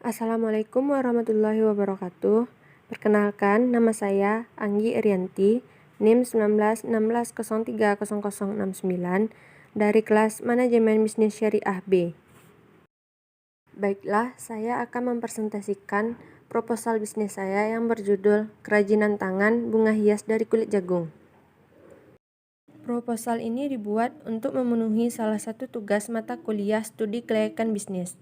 Assalamualaikum warahmatullahi wabarakatuh. Perkenalkan, nama saya Anggi Irianti, NIM 1916030069 dari kelas Manajemen Bisnis Syariah B. Baiklah, saya akan mempresentasikan proposal bisnis saya yang berjudul Kerajinan Tangan Bunga Hias dari Kulit Jagung. Proposal ini dibuat untuk memenuhi salah satu tugas mata kuliah studi kelayakan bisnis.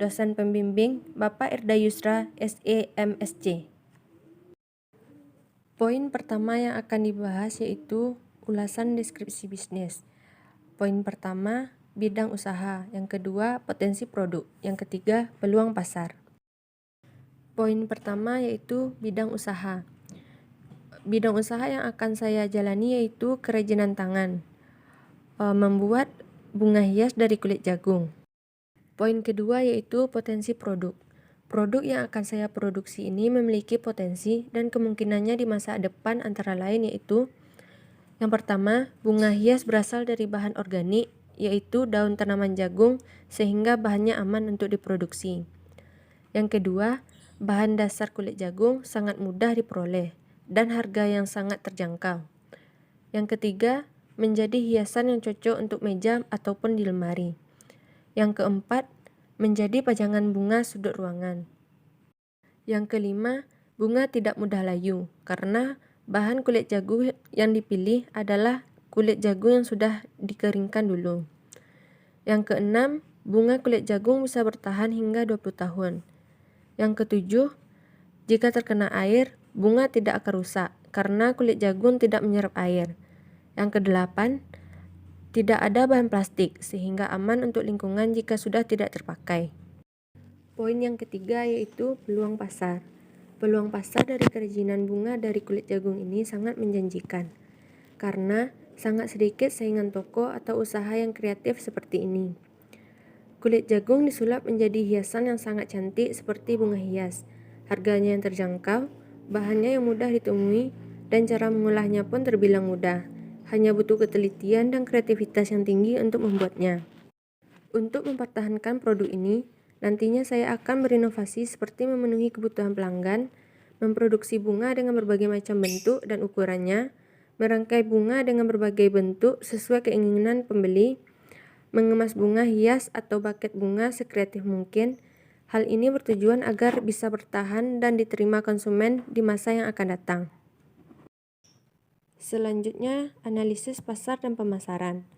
Dosen pembimbing Bapak Irda Yusra, SE, MSc. Poin pertama yang akan dibahas yaitu ulasan deskripsi bisnis. Poin pertama, bidang usaha. Yang kedua, potensi produk. Yang ketiga, peluang pasar. Poin pertama yaitu bidang usaha. Bidang usaha yang akan saya jalani yaitu kerajinan tangan, membuat bunga hias dari kulit jagung. Poin kedua yaitu potensi produk. Produk yang akan saya produksi ini memiliki potensi dan kemungkinannya di masa depan antara lain yaitu yang pertama, bunga hias berasal dari bahan organik yaitu daun tanaman jagung sehingga bahannya aman untuk diproduksi. Yang kedua, bahan dasar kulit jagung sangat mudah diperoleh dan harga yang sangat terjangkau. Yang ketiga, menjadi hiasan yang cocok untuk meja ataupun di lemari. Yang keempat, menjadi pajangan bunga sudut ruangan. Yang kelima, bunga tidak mudah layu karena bahan kulit jagung yang dipilih adalah kulit jagung yang sudah dikeringkan dulu. Yang keenam, bunga kulit jagung bisa bertahan hingga 20 tahun. Yang ketujuh, jika terkena air, bunga tidak akan rusak karena kulit jagung tidak menyerap air. Yang kedelapan, tidak ada bahan plastik sehingga aman untuk lingkungan jika sudah tidak terpakai. Poin yang ketiga yaitu peluang pasar. Peluang pasar dari kerajinan bunga dari kulit jagung ini sangat menjanjikan karena sangat sedikit saingan toko atau usaha yang kreatif seperti ini. Kulit jagung disulap menjadi hiasan yang sangat cantik seperti bunga hias. Harganya yang terjangkau, bahannya yang mudah ditemui, dan cara mengolahnya pun terbilang mudah. Hanya butuh ketelitian dan kreativitas yang tinggi untuk membuatnya. Untuk mempertahankan produk ini, nantinya saya akan berinovasi seperti memenuhi kebutuhan pelanggan, memproduksi bunga dengan berbagai macam bentuk dan ukurannya, merangkai bunga dengan berbagai bentuk sesuai keinginan pembeli, mengemas bunga hias atau buket bunga sekreatif mungkin. Hal ini bertujuan agar bisa bertahan dan diterima konsumen di masa yang akan datang. Selanjutnya, analisis pasar dan pemasaran.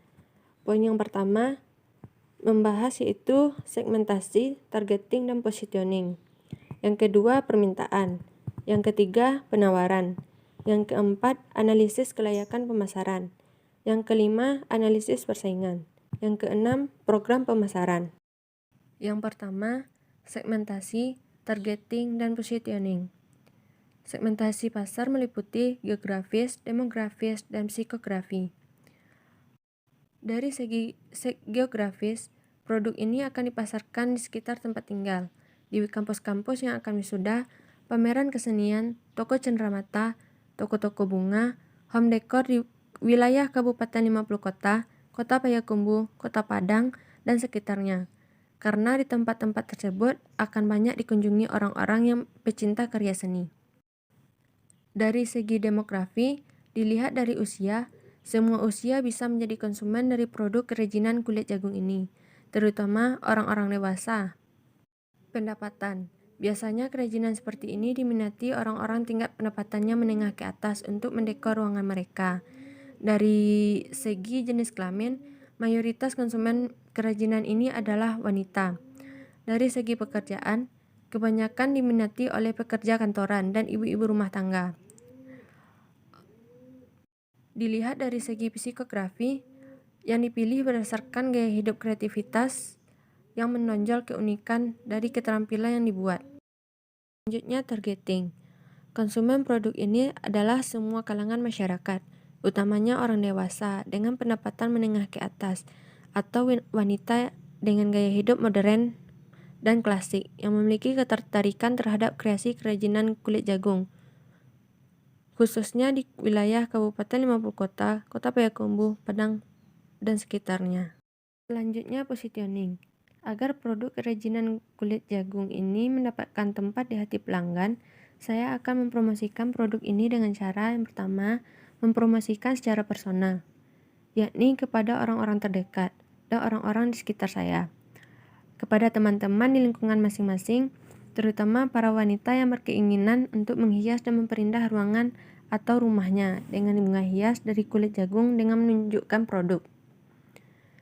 Poin yang pertama, membahas yaitu segmentasi, targeting, dan positioning. Yang kedua, permintaan. Yang ketiga, penawaran. Yang keempat, analisis kelayakan pemasaran. Yang kelima, analisis persaingan. Yang keenam, program pemasaran. Yang pertama, segmentasi, targeting, dan positioning. Segmentasi pasar meliputi geografis, demografis, dan psikografi. Dari segi geografis, produk ini akan dipasarkan di sekitar tempat tinggal, di kampus-kampus yang akan wisuda, pameran kesenian, toko cenderamata, toko-toko bunga, home decor di wilayah Kabupaten 50 Kota, Kota Payakumbuh, Kota Padang, dan sekitarnya. Karena di tempat-tempat tersebut akan banyak dikunjungi orang-orang yang pecinta karya seni. Dari segi demografi, dilihat dari usia, semua usia bisa menjadi konsumen dari produk kerajinan kulit jagung ini, terutama orang-orang dewasa. Pendapatan. Biasanya kerajinan seperti ini diminati orang-orang tingkat pendapatannya menengah ke atas untuk mendekor ruangan mereka. Dari segi jenis kelamin, mayoritas konsumen kerajinan ini adalah wanita. Dari segi pekerjaan, kebanyakan diminati oleh pekerja kantoran dan ibu-ibu rumah tangga. Dilihat dari segi psikografi, yang dipilih berdasarkan gaya hidup kreativitas yang menonjol keunikan dari keterampilan yang dibuat. Selanjutnya, targeting. Konsumen produk ini adalah semua kalangan masyarakat, utamanya orang dewasa dengan pendapatan menengah ke atas, atau wanita dengan gaya hidup modern dan klasik yang memiliki ketertarikan terhadap kreasi kerajinan kulit jagung, khususnya di wilayah Kabupaten 50 Kota, Kota Payakumbuh, Padang, dan sekitarnya. Selanjutnya, positioning. Agar produk kerajinan kulit jagung ini mendapatkan tempat di hati pelanggan, saya akan mempromosikan produk ini dengan cara yang pertama, mempromosikan secara personal, yakni kepada orang-orang terdekat dan orang-orang di sekitar saya, kepada teman-teman di lingkungan masing-masing, terutama para wanita yang berkeinginan untuk menghias dan memperindah ruangan atau rumahnya dengan bunga hias dari kulit jagung dengan menunjukkan produk.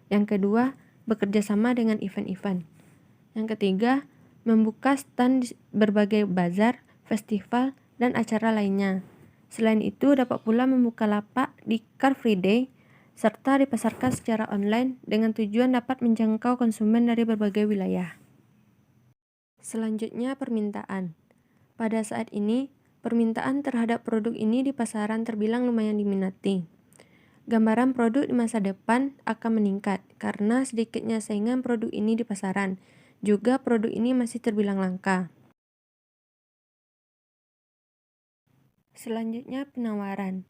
Yang kedua, bekerja sama dengan event-event. Yang ketiga, membuka stand di berbagai bazar, festival, dan acara lainnya. Selain itu, dapat pula membuka lapak di Car Free Day, serta dipasarkan secara online dengan tujuan dapat menjangkau konsumen dari berbagai wilayah. Selanjutnya, permintaan. Pada saat ini, permintaan terhadap produk ini di pasaran terbilang lumayan diminati. Gambaran produk di masa depan akan meningkat karena sedikitnya saingan produk ini di pasaran. Juga produk ini masih terbilang langka. Selanjutnya, penawaran.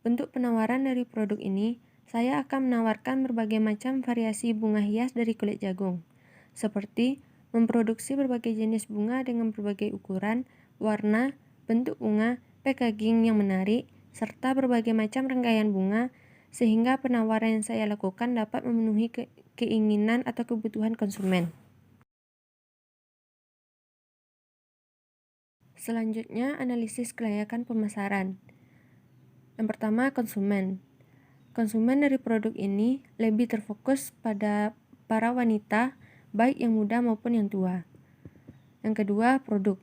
Bentuk penawaran dari produk ini, saya akan menawarkan berbagai macam variasi bunga hias dari kulit jagung, seperti memproduksi berbagai jenis bunga dengan berbagai ukuran, warna, bentuk bunga, packaging yang menarik, serta berbagai macam rangkaian bunga, sehingga penawaran yang saya lakukan dapat memenuhi keinginan atau kebutuhan konsumen. Selanjutnya, analisis kelayakan pemasaran. Yang pertama, konsumen. Konsumen dari produk ini lebih terfokus pada para wanita, baik yang muda maupun yang tua. Yang kedua, produk.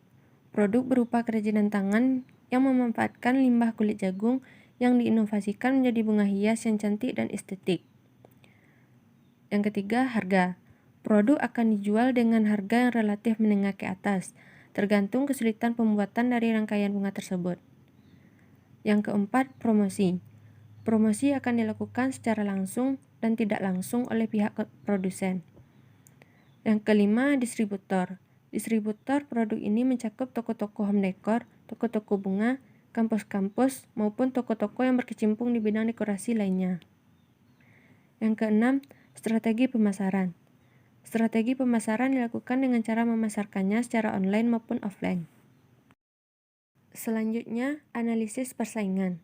Produk berupa kerajinan tangan yang memanfaatkan limbah kulit jagung yang diinovasikan menjadi bunga hias yang cantik dan estetik. Yang ketiga, harga. Produk akan dijual dengan harga yang relatif menengah ke atas, tergantung kesulitan pembuatan dari rangkaian bunga tersebut. Yang keempat, promosi. Promosi akan dilakukan secara langsung dan tidak langsung oleh pihak produsen. Yang kelima, distributor. Distributor produk ini mencakup toko-toko home decor, toko-toko bunga, kampus-kampus, maupun toko-toko yang berkecimpung di bidang dekorasi lainnya. Yang keenam, strategi pemasaran. Strategi pemasaran dilakukan dengan cara memasarkannya secara online maupun offline. Selanjutnya, analisis persaingan.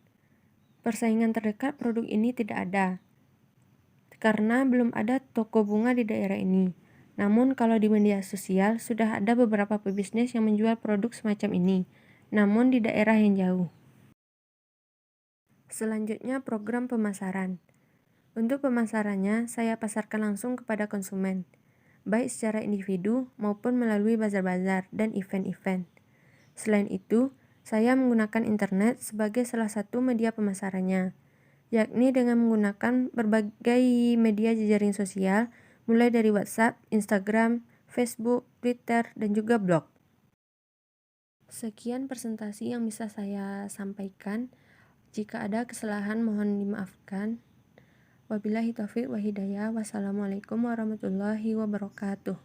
Persaingan terdekat produk ini tidak ada, karena belum ada toko bunga di daerah ini. Namun kalau di media sosial sudah ada beberapa pebisnis yang menjual produk semacam ini, namun di daerah yang jauh. Selanjutnya, program pemasaran. Untuk pemasarannya, saya pasarkan langsung kepada konsumen, baik secara individu maupun melalui bazar-bazar dan event-event. Selain itu, saya menggunakan internet sebagai salah satu media pemasarannya, yakni dengan menggunakan berbagai media jejaring sosial, mulai dari WhatsApp, Instagram, Facebook, Twitter, dan juga blog. Sekian presentasi yang bisa saya sampaikan. Jika ada kesalahan mohon dimaafkan. Wabillahi taufiq wa hidayah. Wassalamualaikum warahmatullahi wabarakatuh.